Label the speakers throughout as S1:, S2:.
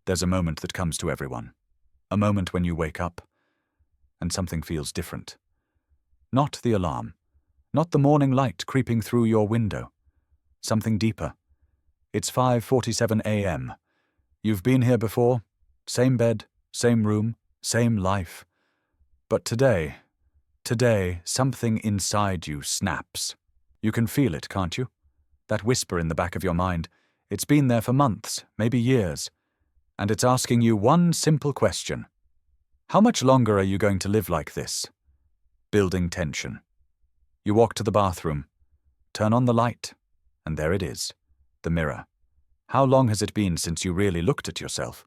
S1: There's a moment that comes to everyone. A moment when you wake up and something feels different. Not the alarm, not the morning light creeping through your window. Something deeper. It's 5:47 a.m. You've been here before, same bed, same room, same life. But today, something inside you snaps. You can feel it, can't you? That whisper in the back of your mind. It's been there for months, maybe years. And it's asking you one simple question. How much longer are you going to live like this? Building tension. You walk to the bathroom, turn on the light, and there it is, the mirror. How long has it been since you really looked at yourself?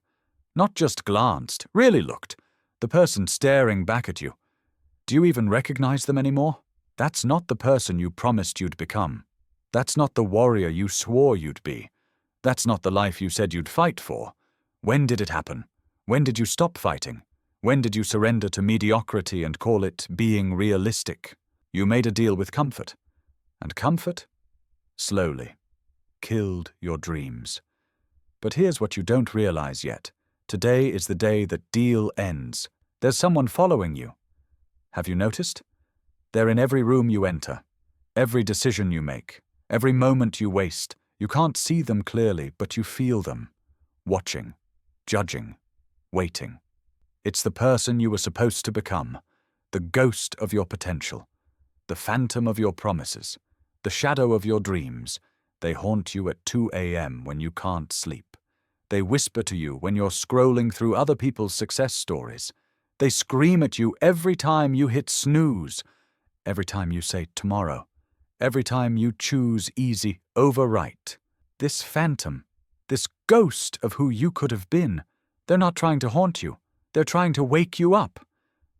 S1: Not just glanced, really looked. The person staring back at you. Do you even recognize them anymore? That's not the person you promised you'd become. That's not the warrior you swore you'd be. That's not the life you said you'd fight for. When did it happen? When did you stop fighting? When did you surrender to mediocrity and call it being realistic? You made a deal with comfort. And comfort, slowly, killed your dreams. But here's what you don't realize yet. Today is the day that deal ends. There's someone following you. Have you noticed? They're in every room you enter, every decision you make, every moment you waste. You can't see them clearly, but you feel them. Watching, judging, waiting. It's the person you were supposed to become, the ghost of your potential, the phantom of your promises, the shadow of your dreams. They haunt you at 2 a.m. when you can't sleep. They whisper to you when you're scrolling through other people's success stories. They scream at you every time you hit snooze, every time you say tomorrow, every time you choose easy over right. This phantom, this ghost of who you could have been, they're not trying to haunt you. They're trying to wake you up.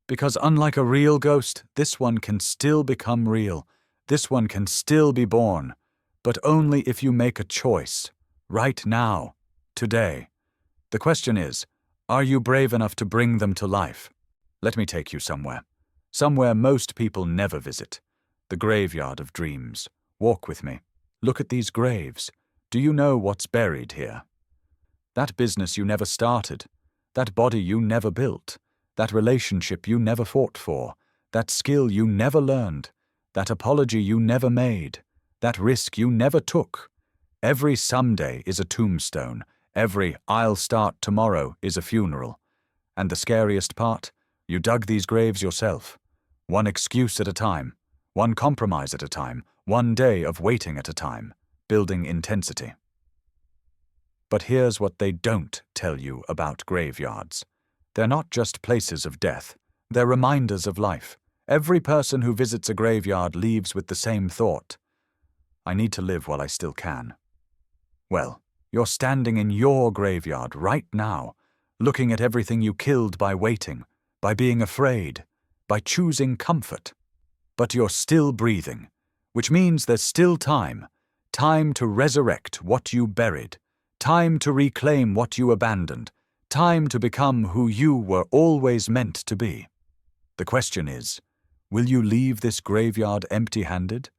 S1: Because unlike a real ghost, this one can still become real. This one can still be born. But only if you make a choice. Right now. Today. The question is, are you brave enough to bring them to life? Let me take you somewhere. Somewhere most people never visit. The graveyard of dreams. Walk with me. Look at these graves. Do you know what's buried here? That business you never started. That body you never built. That relationship you never fought for. That skill you never learned. That apology you never made. That risk you never took. Every someday is a tombstone. Every I'll start tomorrow is a funeral. And the scariest part? You dug these graves yourself. One excuse at a time. One compromise at a time. One day of waiting at a time. Building intensity. But here's what they don't tell you about graveyards. They're not just places of death. They're reminders of life. Every person who visits a graveyard leaves with the same thought. I need to live while I still can. Well, you're standing in your graveyard right now, looking at everything you killed by waiting, by being afraid, by choosing comfort. But you're still breathing, which means there's still time. Time to resurrect what you buried. Time to reclaim what you abandoned. Time to become who you were always meant to be. The question is, will you leave this graveyard empty-handed?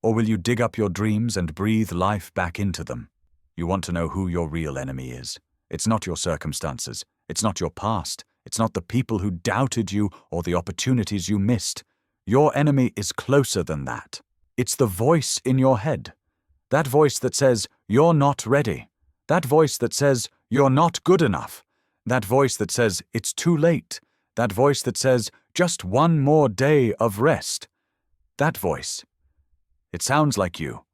S1: Or will you dig up your dreams and breathe life back into them? You want to know who your real enemy is. It's not your circumstances. It's not your past. It's not the people who doubted you or the opportunities you missed. Your enemy is closer than that. It's the voice in your head. That voice that says, you're not ready. That voice that says, you're not good enough. That voice that says, it's too late. That voice that says, just one more day of rest. That voice. It sounds like you.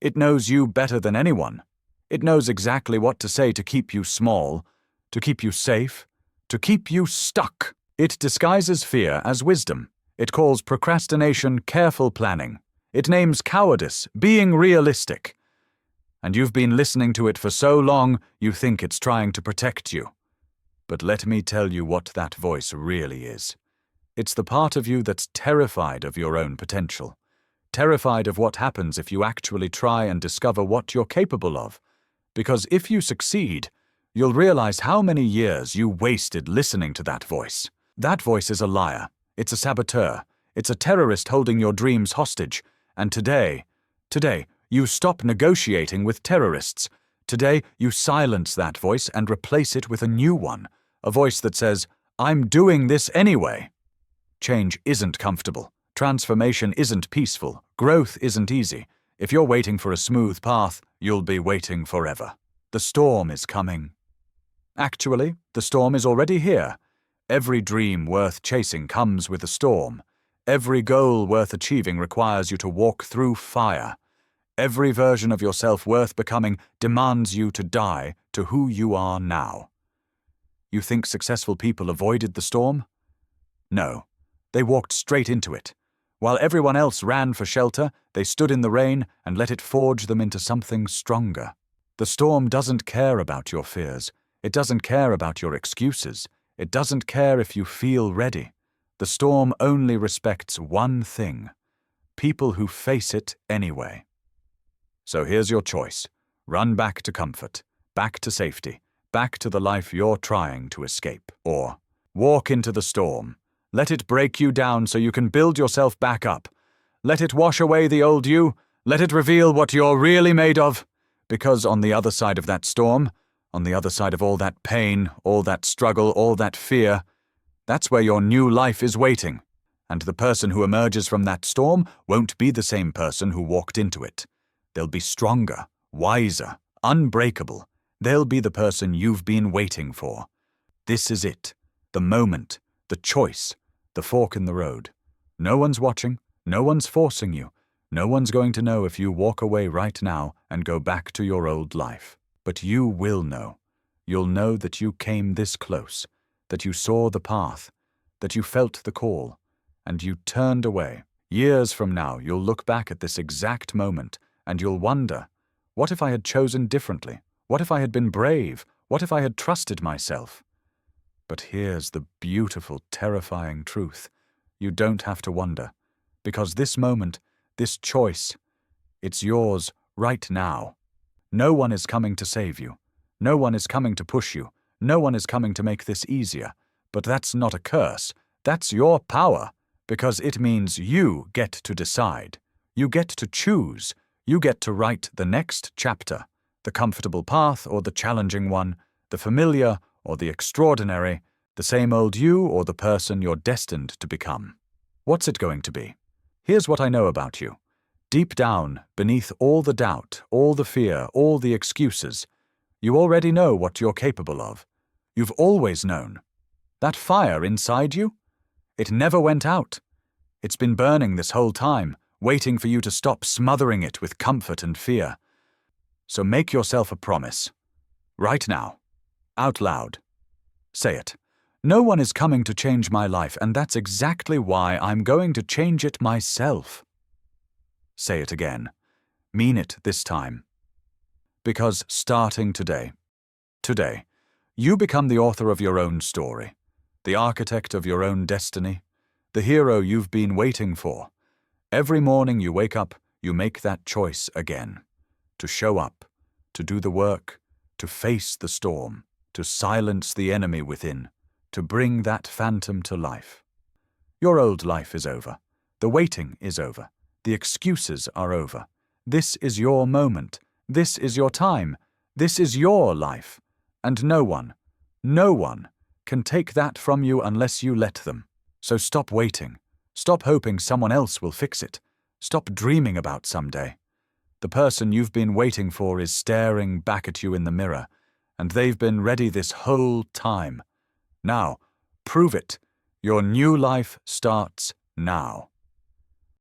S1: It knows you better than anyone. It knows exactly what to say to keep you small, to keep you safe, to keep you stuck. It disguises fear as wisdom. It calls procrastination careful planning. It names cowardice being realistic. And you've been listening to it for so long, you think it's trying to protect you. But let me tell you what that voice really is. It's the part of you that's terrified of your own potential. Terrified of what happens if you actually try and discover what you're capable of. Because if you succeed, you'll realize how many years you wasted listening to that voice. That voice is a liar. It's a saboteur. It's a terrorist holding your dreams hostage. And today, you stop negotiating with terrorists. Today, you silence that voice and replace it with a new one, a voice that says, "I'm doing this anyway." Change isn't comfortable. Transformation isn't peaceful. Growth isn't easy. If you're waiting for a smooth path, you'll be waiting forever. The storm is coming. Actually, the storm is already here. Every dream worth chasing comes with a storm. Every goal worth achieving requires you to walk through fire. Every version of yourself worth becoming demands you to die to who you are now. You think successful people avoided the storm? No, they walked straight into it. While everyone else ran for shelter, they stood in the rain and let it forge them into something stronger. The storm doesn't care about your fears. It doesn't care about your excuses. It doesn't care if you feel ready. The storm only respects one thing: people who face it anyway. So here's your choice. Run back to comfort, back to safety, back to the life you're trying to escape. Or walk into the storm. Let it break you down so you can build yourself back up. Let it wash away the old you. Let it reveal what you're really made of. Because on the other side of that storm, on the other side of all that pain, all that struggle, all that fear, that's where your new life is waiting. And the person who emerges from that storm won't be the same person who walked into it. They'll be stronger, wiser, unbreakable. They'll be the person you've been waiting for. This is it. The moment, the choice, the fork in the road. No one's watching. No one's forcing you. No one's going to know if you walk away right now and go back to your old life. But you will know. You'll know that you came this close, that you saw the path, that you felt the call, and you turned away. Years from now, you'll look back at this exact moment, and you'll wonder, what if I had chosen differently? What if I had been brave? What if I had trusted myself? But here's the beautiful, terrifying truth. You don't have to wonder, because this moment, this choice, it's yours right now. No one is coming to save you. No one is coming to push you. No one is coming to make this easier. But that's not a curse. That's your power, because it means you get to decide. You get to choose. You get to write the next chapter, the comfortable path or the challenging one, the familiar or the extraordinary, the same old you or the person you're destined to become. What's it going to be? Here's what I know about you. Deep down, beneath all the doubt, all the fear, all the excuses, you already know what you're capable of. You've always known. That fire inside you, it never went out. It's been burning this whole time, waiting for you to stop smothering it with comfort and fear. So make yourself a promise. Right now. Out loud. Say it. No one is coming to change my life, and that's exactly why I'm going to change it myself. Say it again. Mean it this time. Because starting today, you become the author of your own story, the architect of your own destiny, the hero you've been waiting for. Every morning you wake up, you make that choice again. To show up, to do the work, to face the storm, to silence the enemy within, to bring that phantom to life. Your old life is over. The waiting is over. The excuses are over. This is your moment. This is your time. This is your life. And no one can take that from you unless you let them. So stop waiting. Stop hoping someone else will fix it. Stop dreaming about someday. The person you've been waiting for is staring back at you in the mirror, and they've been ready this whole time. Now, prove it. Your new life starts now.